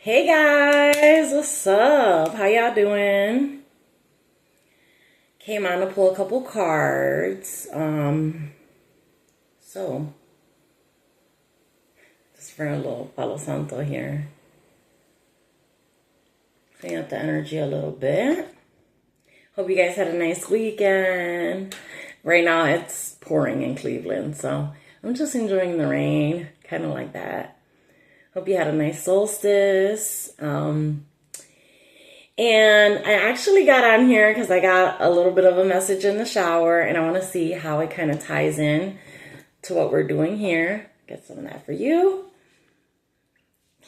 Hey guys, what's up? How y'all doing? Came on to pull a couple cards. So just for a little Palo Santo here. Clean up the energy a little bit. Hope you guys had a nice weekend. Right now it's pouring in Cleveland, so I'm just enjoying the rain, kind of like that. Hope you had a nice solstice. And I actually got on here because I got a little bit of a message in the shower and I want to see how it kind of ties in to what we're doing here. Get some of that for you.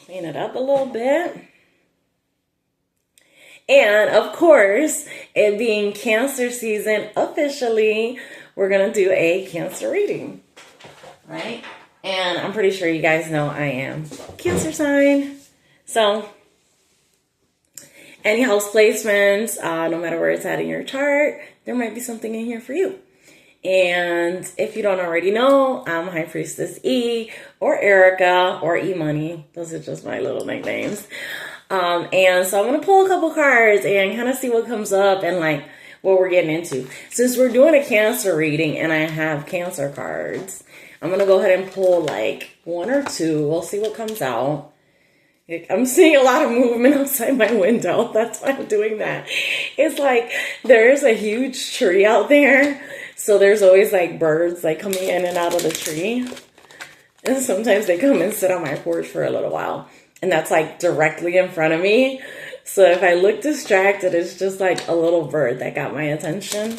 Clean it up a little bit. And of course, it being Cancer season officially, we're going to do a Cancer reading, right? And I'm pretty sure you guys know I am Cancer sign. So any house placements, no matter where it's at in your chart, there might be something in here for you. And if you don't already know, I'm High Priestess E or Erica or E Money. Those are just my little nicknames. And so I'm going to pull a couple cards and kind of see what comes up and like what we're getting into. Since we're doing a Cancer reading and I have Cancer cards, I'm going to go ahead and pull like one or two. We'll see what comes out. I'm seeing a lot of movement outside my window. That's why I'm doing that. It's like there's a huge tree out there. So there's always like birds like coming in and out of the tree. And sometimes they come and sit on my porch for a little while. And that's like directly in front of me. So if I look distracted, it's just like a little bird that got my attention.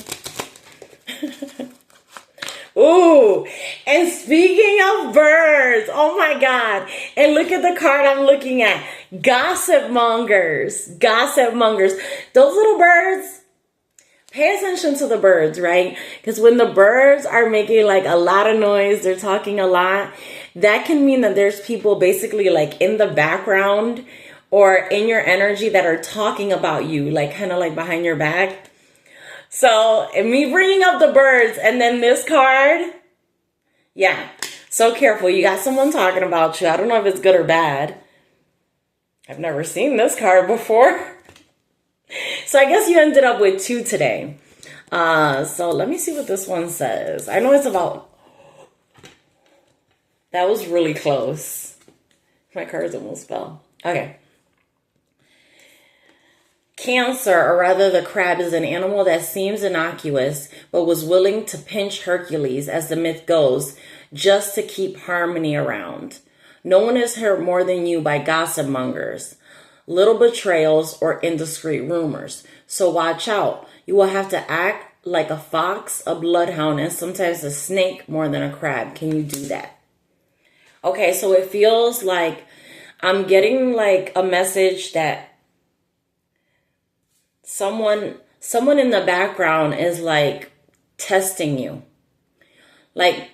Ooh, and speaking of birds, oh my God. And look at the card I'm looking at. Gossip mongers. Gossip mongers. Those little birds, pay attention to the birds, right? Because when the birds are making like a lot of noise, they're talking a lot, that can mean that there's people basically like in the background or in your energy that are talking about you, like kind of like behind your back. So, and me bringing up the birds and then this card, yeah, so careful. You got someone talking about you. I don't know if it's good or bad. I've never seen this card before. So I guess you ended up with two today. So let me see what this one says. I know it's about, that was really close. My cards almost fell. Okay. Cancer, or rather the crab, is an animal that seems innocuous, but was willing to pinch Hercules, as the myth goes, just to keep harmony around. No one is hurt more than you by gossip mongers, little betrayals, or indiscreet rumors. So watch out. You will have to act like a fox, a bloodhound, and sometimes a snake more than a crab. Can you do that? Okay, so it feels like I'm getting like a message that someone in the background is like testing you. Like,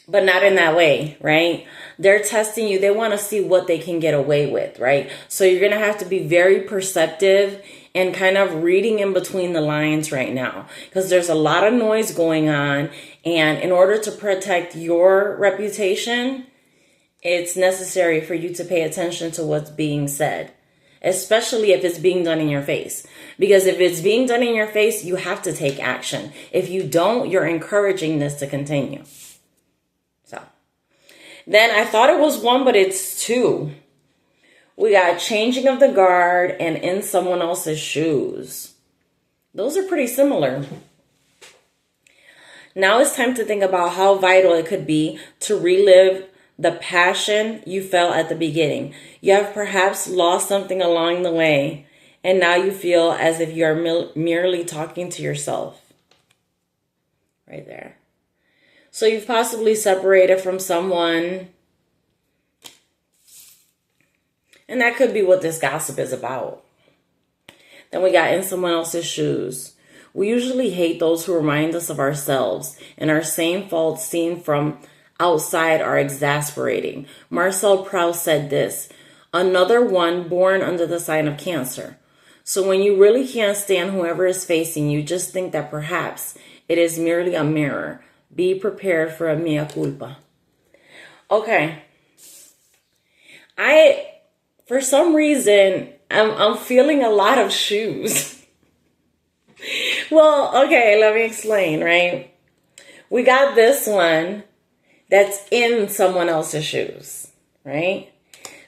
but not in that way, right? They're testing you. They want to see what they can get away with, right? So you're going to have to be very perceptive and kind of reading in between the lines right now, because there's a lot of noise going on. And in order to protect your reputation, it's necessary for you to pay attention to what's being said, especially if it's being done in your face. Because if it's being done in your face, you have to take action. If you don't, you're encouraging this to continue. So then I thought it was one, but it's two. We got changing of the guard and in someone else's shoes. Those are pretty similar. Now it's time to think about how vital it could be to relive the passion you felt at the beginning. You have perhaps lost something along the way, and now you feel as if you are merely talking to yourself. Right there. So you've possibly separated from someone, and that could be what this gossip is about. Then we got in someone else's shoes. We usually hate those who remind us of ourselves, and our same faults seen from outside are exasperating. Marcel Proust said this, another one born under the sign of Cancer. So when you really can't stand whoever is facing you, just think that perhaps it is merely a mirror. Be prepared for a mea culpa. Okay. for some reason, I'm feeling a lot of shoes. Well, okay, let me explain, right? We got this one that's in someone else's shoes, right?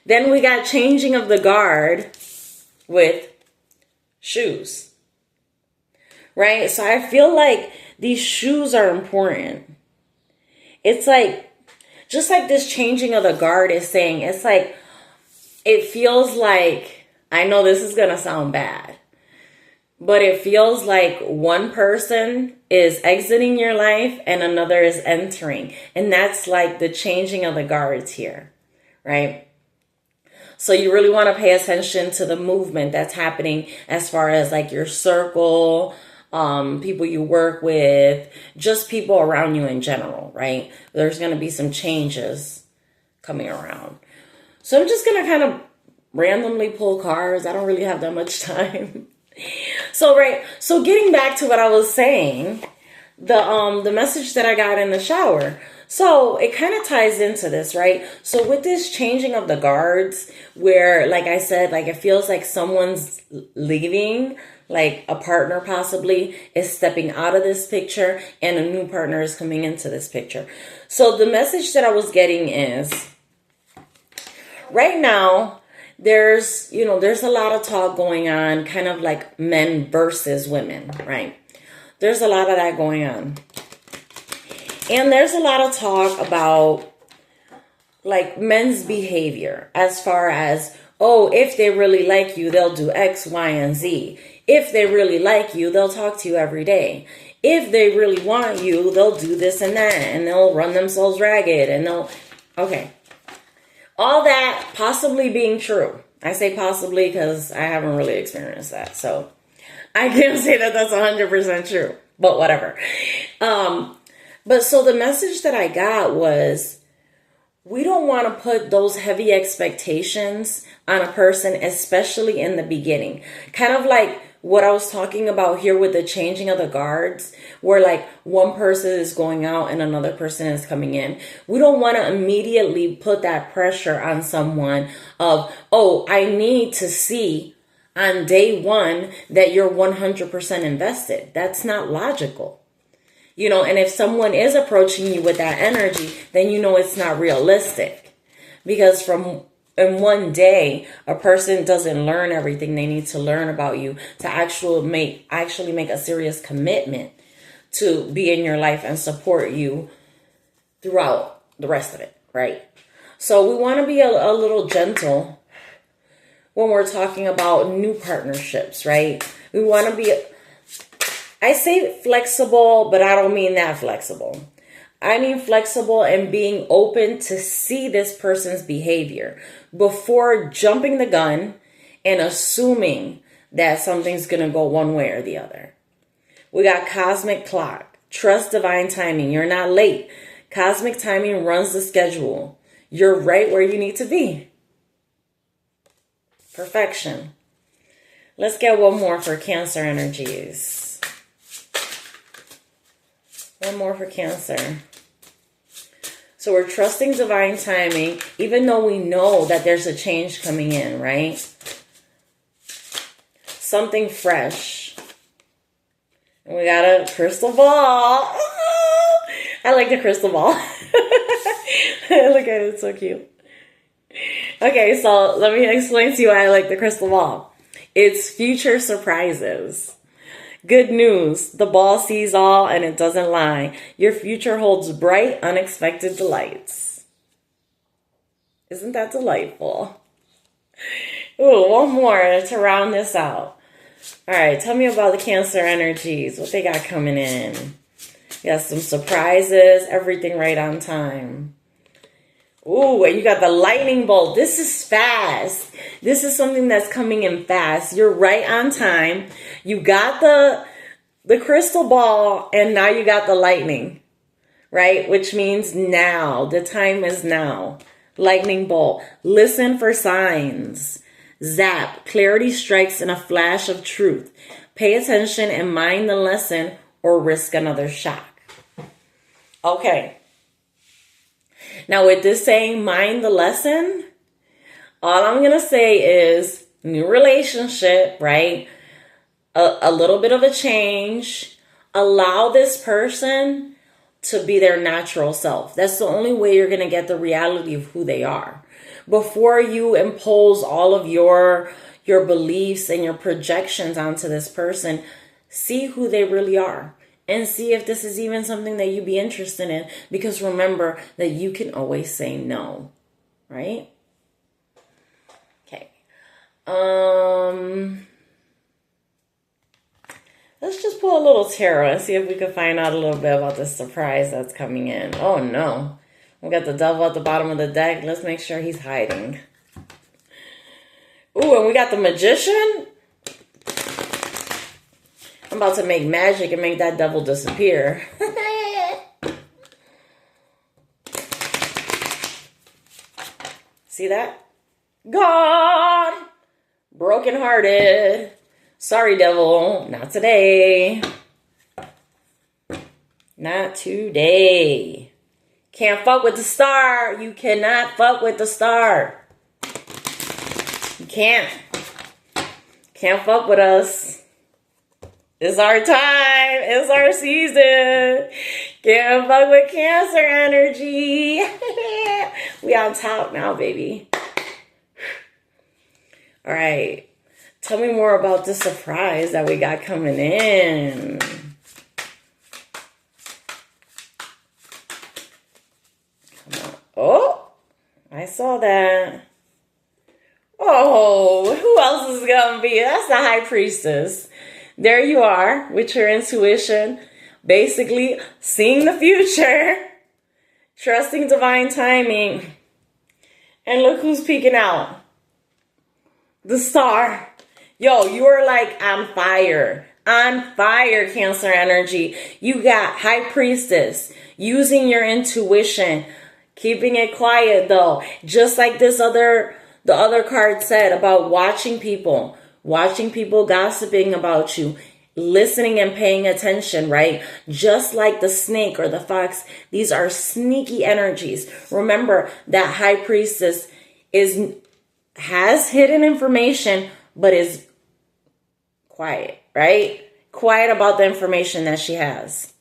Then we got changing of the guard with shoes, right? So I feel like these shoes are important. It's like, just like this changing of the guard is saying, it's like, it feels like, I know this is going to sound bad, but it feels like one person is exiting your life and another is entering. And that's like the changing of the guards here, right? So you really want to pay attention to the movement that's happening as far as like your circle, people you work with, just people around you in general, right? There's going to be some changes coming around. So I'm just going to kind of randomly pull cards. I don't really have that much time. So, right. So getting back to what I was saying, the message that I got in the shower. So it kind of ties into this, right? So with this changing of the guards, where, like I said, like it feels like someone's leaving, like a partner possibly is stepping out of this picture and a new partner is coming into this picture. So the message that I was getting is, right now, there's a lot of talk going on, kind of like men versus women, right? There's a lot of that going on. And there's a lot of talk about like men's behavior as far as, oh, if they really like you, they'll do X, Y, and Z. If they really like you, they'll talk to you every day. If they really want you, they'll do this and that, and they'll run themselves ragged, and okay. All that possibly being true. I say possibly because I haven't really experienced that. So I can't say that that's 100% true, but whatever. But so the message that I got was, we don't want to put those heavy expectations on a person, especially in the beginning. Kind of like what I was talking about here with the changing of the guards, where like one person is going out and another person is coming in. We don't want to immediately put that pressure on someone of, oh, I need to see on day one that you're 100% invested. That's not logical. And if someone is approaching you with that energy, then it's not realistic. Because in one day, a person doesn't learn everything they need to learn about you to actually make a serious commitment to be in your life and support you throughout the rest of it, right? So we want to be a little gentle when we're talking about new partnerships, right? We want to be, I say flexible, but I don't mean that flexible. I mean flexible and being open to see this person's behavior before jumping the gun and assuming that something's going to go one way or the other. We got cosmic clock. Trust divine timing. You're not late. Cosmic timing runs the schedule. You're right where you need to be. Perfection. Let's get one more for Cancer energies. One more for Cancer. So we're trusting divine timing, even though we know that there's a change coming in, right? Something fresh. And we got a crystal ball. I like the crystal ball. Look at it, it's so cute. Okay, so let me explain to you why I like the crystal ball. It's future surprises. Good news, the ball sees all and it doesn't lie. Your future holds bright, unexpected delights. Isn't that delightful? Ooh, one more to round this out. All right, tell me about the Cancer energies, what they got coming in. You got some surprises, everything right on time. Ooh, and you got the lightning bolt. This is fast. This is something that's coming in fast. You're right on time. You got the crystal ball, and now you got the lightning, right? Which means now. The time is now. Lightning bolt. Listen for signs. Zap. Clarity strikes in a flash of truth. Pay attention and mind the lesson or risk another shock. Okay. Now with this saying, mind the lesson, All I'm going to say is new relationship, right? A little bit of a change. Allow this person to be their natural self. That's the only way you're going to get the reality of who they are. Before you impose all of your beliefs and your projections onto this person, see who they really are and see if this is even something that you'd be interested in. Because remember that you can always say no, right? Okay. Let's just pull a little tarot and see if we can find out a little bit about this surprise that's coming in. Oh no. We got the devil at the bottom of the deck. Let's make sure he's hiding. Ooh, and we got the magician. I'm about to make magic and make that devil disappear. See that? God! Brokenhearted. Sorry, devil. Not today. Not today. Can't fuck with the star. You cannot fuck with the star. You can't. Can't fuck with us. It's our time. It's our season. Can't fuck with Cancer energy. We on top now, baby. All right. Tell me more about the surprise that we got coming in. Come on. Oh, I saw that. Oh, who else is going to be? That's the High Priestess. There you are with your intuition. Basically, seeing the future. Trusting divine timing. And look who's peeking out. The star. Yo, you are like on fire. On fire, Cancer energy. You got High Priestess. Using your intuition. Keeping it quiet though. Just like the other card said about watching people. Watching people gossiping about you. Listening and paying attention, right? Just like the snake or the fox. These are sneaky energies. Remember that High Priestess has hidden information, but is quiet, right? Quiet about the information that she has.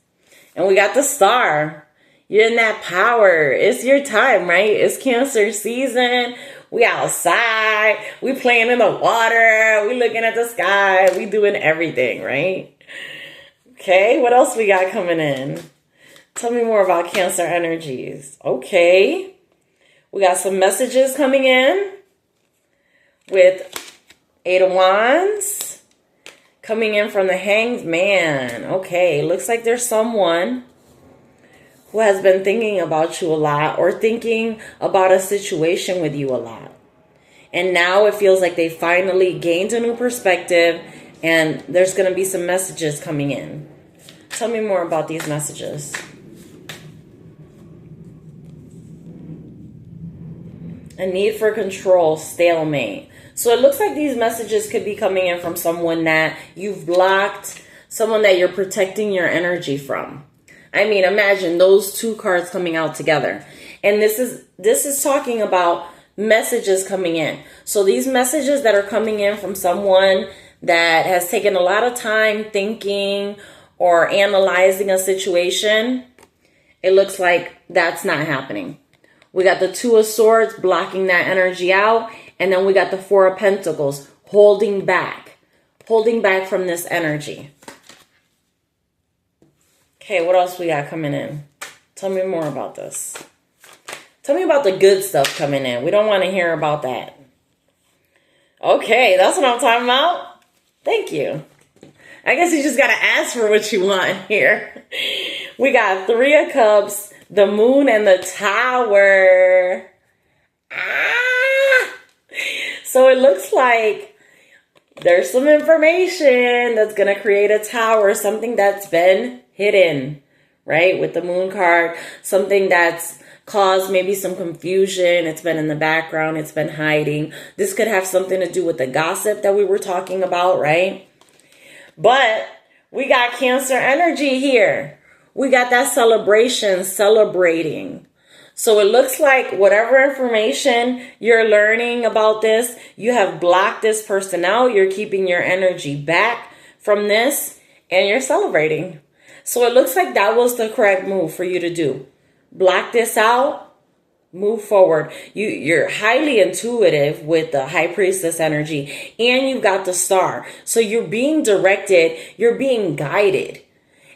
And we got the star. You're in that power. It's your time, right? It's Cancer season. We outside. We playing in the water. We looking at the sky. We doing everything, right? Okay, what else we got coming in? Tell me more about Cancer energies. Okay. We got some messages coming in with 8 of Wands coming in from the Hanged Man. Okay, looks like there's someone who has been thinking about you a lot or thinking about a situation with you a lot. And now it feels like they finally gained a new perspective and there's going to be some messages coming in. Tell me more about these messages. A need for control, stalemate. So it looks like these messages could be coming in from someone that you've blocked, someone that you're protecting your energy from. I mean, imagine those two cards coming out together. And this is talking about messages coming in. So these messages that are coming in from someone that has taken a lot of time thinking or analyzing a situation, it looks like that's not happening. We got the Two of Swords blocking that energy out. And then we got the Four of Pentacles holding back from this energy. Okay, what else we got coming in? Tell me more about this. Tell me about the good stuff coming in. We don't want to hear about that. Okay, that's what I'm talking about. Thank you. I guess you just got to ask for what you want here. We got Three of Cups, the Moon, and the Tower. So it looks like there's some information that's going to create a tower, something that's been hidden, right? With the Moon card, something that's caused maybe some confusion. It's been in the background. It's been hiding. This could have something to do with the gossip that we were talking about, right? But we got Cancer energy here. We got that celebration, celebrating. So it looks like whatever information you're learning about this, you have blocked this person out. You're keeping your energy back from this and you're celebrating. So it looks like that was the correct move for you to do. Block this out, move forward. You're highly intuitive with the high priestess energy and you've got the star. So you're being directed, you're being guided.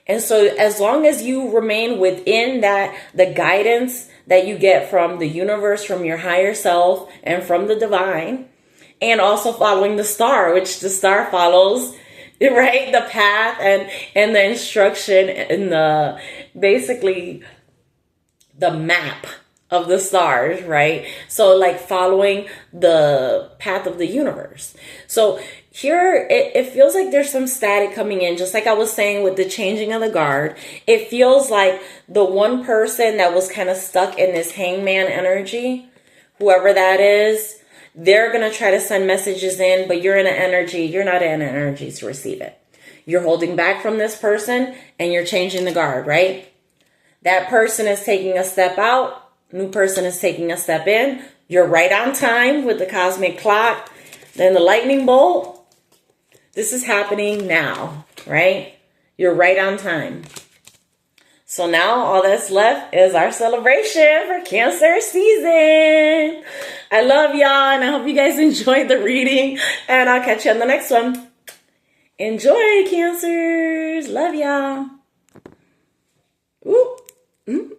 And so as long as you remain within that, the guidance that you get from the universe, from your higher self and from the divine, and also following the star, which the star follows, right? The path and the instruction and the basically the map of the stars, right? So like following the path of the universe. So here it feels like there's some static coming in, just like I was saying with the changing of the guard. It feels like the one person that was kind of stuck in this hangman energy, whoever that is, they're going to try to send messages in, but you're in an energy, you're not in an energy to receive it. You're holding back from this person and you're changing the guard, right? That person is taking a step out. New person is taking a step in. You're right on time with the cosmic clock. Then the lightning bolt. This is happening now, right? You're right on time. So now all that's left is our celebration for Cancer season. I love y'all and I hope you guys enjoyed the reading and I'll catch you on the next one. Enjoy, Cancers. Love y'all. Ooh. Mm-hmm.